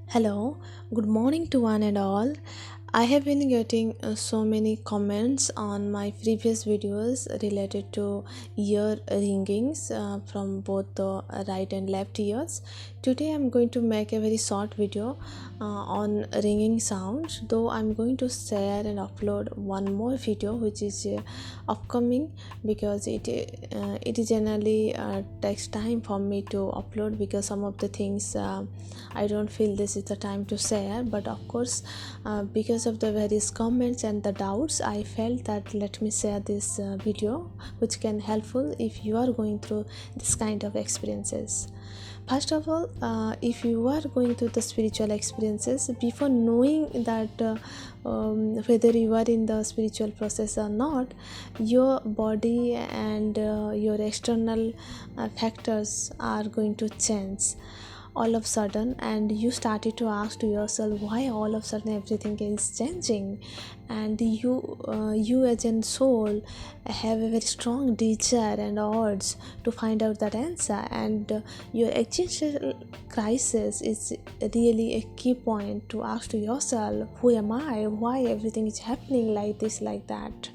Hello, good morning to one and all. I have been getting so many comments on my previous videos related to ear ringings from both the right and left ears. Today I'm going to make a very short video on ringing sounds, though I'm going to share and upload one more video which is upcoming because it generally takes time for me to upload because some of the things I don't feel this is the time to share, but of course because of the various comments and the doubts, I felt that let me share this video which can helpful if you are going through this kind of experiences. First of all, if you are going through the spiritual experiences, before knowing that whether you are in the spiritual process or not, your body and your external factors are going to change all of a sudden, and you started to ask to yourself why all of a sudden everything is changing, and you as a soul have a very strong desire and urge to find out that answer, and your existential crisis is really a key point to ask to yourself, who am I, why everything is happening like this, like that.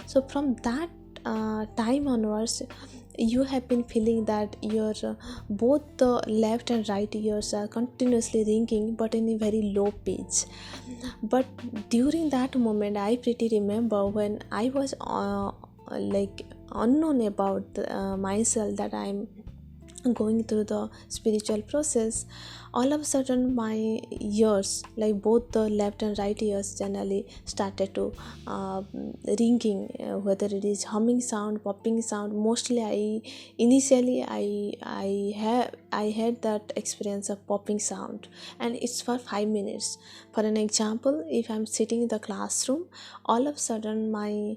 So from that time onwards, you have been feeling that your both the left and right ears are continuously ringing, but in a very low pitch. But during that moment, I pretty remember when I was like unknown about myself that I'm going through the spiritual process. All of a sudden my ears, like both the left and right ears, generally started to uh, ringing, whether it is humming sound, popping sound. Mostly I had that experience of popping sound, and it's for 5 minutes. For an example, if I'm sitting in the classroom, all of a sudden my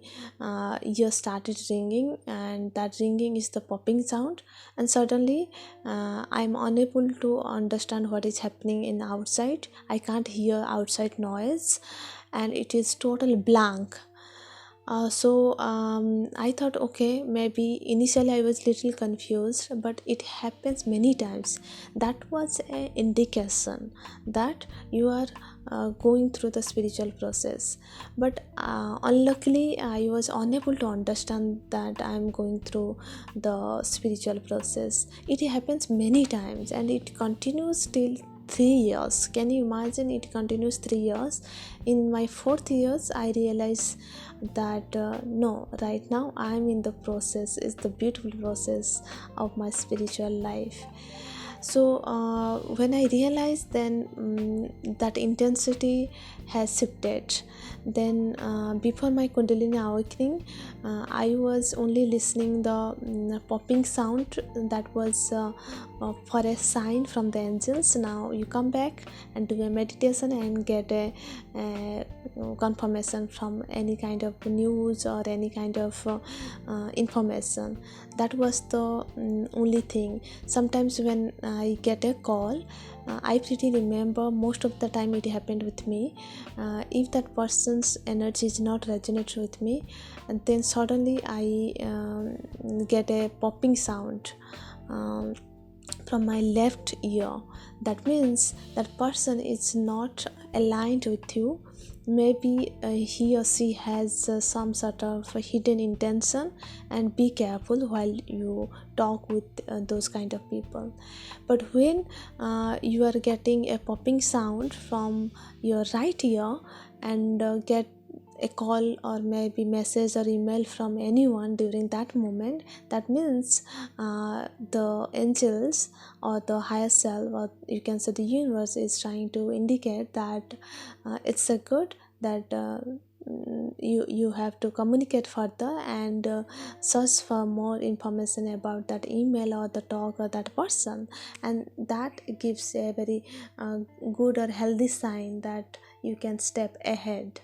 ear started ringing, and that ringing is the popping sound, and suddenly I'm unable to understand what is happening in outside. I can't hear outside noise, and it is total blank. I thought, okay, maybe initially I was little confused, but it happens many times. That was an indication that you are going through the spiritual process. But unluckily, I was unable to understand that I am going through the spiritual process. It happens many times, and it continues till 3 years. Can you imagine? It continues 3 years. In my fourth years, I realized that no, right now I am in the process, is the beautiful process of my spiritual life. So when I realized, then that intensity has shifted. Then before my Kundalini awakening, I was only listening the popping sound that was for a sign from the angels. Now you come back and do a meditation and get a confirmation from any kind of news or any kind of information. That was the only thing. Sometimes when I get a call, I pretty remember most of the time it happened with me. If that person's energy is not resonate with me, and then suddenly I get a popping sound from my left ear. That means that person is not aligned with you. Maybe he or she has some sort of hidden intention, and be careful while you talk with those kind of people. But when you are getting a popping sound from your right ear, and get a call or maybe message or email from anyone during that moment, that means the angels or the higher self, or you can say the universe, is trying to indicate that it's a good that you have to communicate further and search for more information about that email or the talk or that person, and that gives a very good or healthy sign that you can step ahead.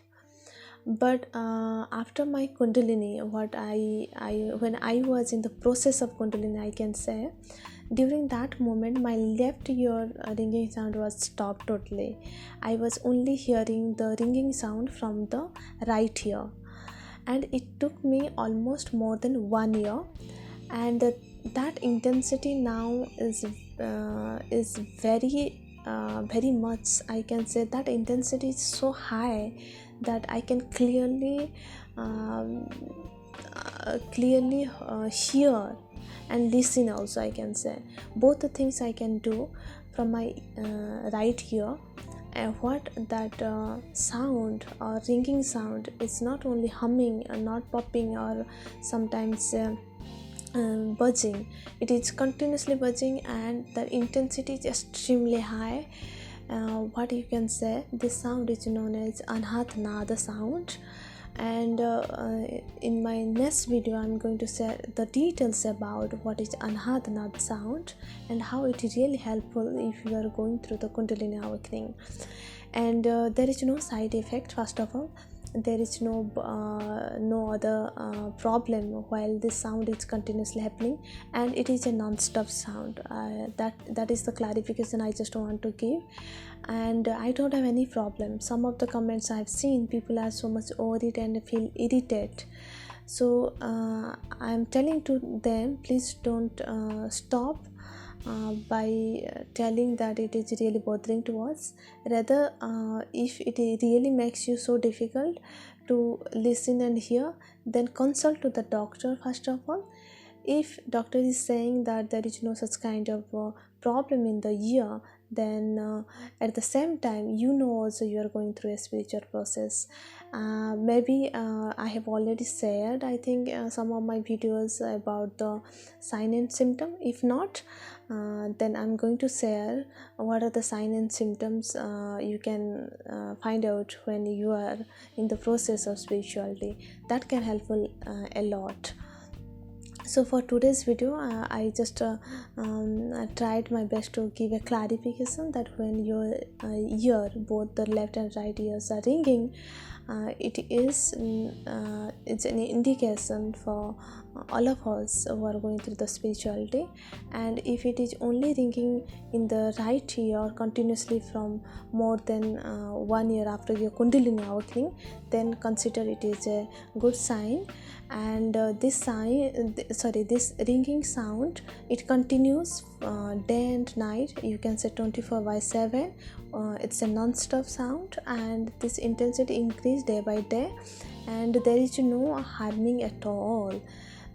But after my Kundalini, when I was in the process of Kundalini, I can say during that moment my left ear ringing sound was stopped totally. I was only hearing the ringing sound from the right ear, and it took me almost more than 1 year. And that intensity now is very very much. I can say that intensity is so high that I can clearly hear and listen also. I can say both the things I can do from my right ear. And what that sound or ringing sound is not only humming and not popping or sometimes buzzing, it is continuously buzzing, and the intensity is extremely high. What you can say, this sound is known as anhat nada sound. And in my next video I'm going to share the details about what is anhat nada sound and how it is really helpful if you are going through the Kundalini awakening. And there is no side effect. First of all, there is no other problem while this sound is continuously happening, and it is a non-stop sound. That is the clarification I just want to give. And I don't have any problem. Some of the comments I've seen, people are so much worried and feel irritated. So I'm telling to them, please don't stop by telling that it is really bothering to us. Rather, if it really makes you so difficult to listen and hear, then consult to the doctor first of all. If doctor is saying that there is no such kind of problem in the ear, then at the same time you know also you are going through a spiritual process. Maybe I have already shared, I think, some of my videos about the sign and symptom. If not, then I'm going to share what are the sign and symptoms you can find out when you are in the process of spirituality. That can help a lot. So for today's video, I just tried my best to give a clarification that when your ear, both the left and right ears are ringing, it's an indication for all of us who are going through the spirituality. And if it is only ringing in the right ear continuously from more than 1 year after your Kundalini awakening, then consider it is a good sign. And this ringing sound, it continues day and night. You can say 24/7. It's a non-stop sound, and this intensity increase day by day, and there is no harming at all.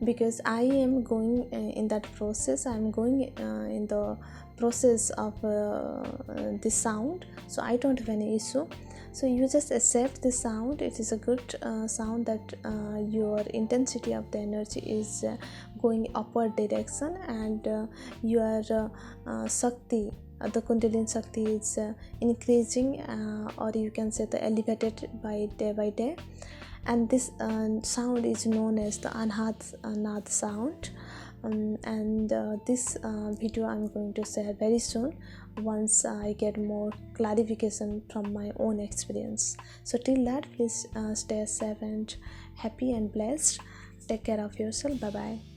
Because I am going in that process, I am going in the process of this sound, so I don't have any issue. So you just accept the sound. It is a good sound that your intensity of the energy is going upward direction, and your Shakti, the Kundalini Shakti is increasing, or you can say the elevated by day. And this sound is known as the anhat nada sound. And this video I'm going to share very soon once I get more clarification from my own experience. So till that, please stay safe and happy and blessed. Take care of yourself. Bye bye.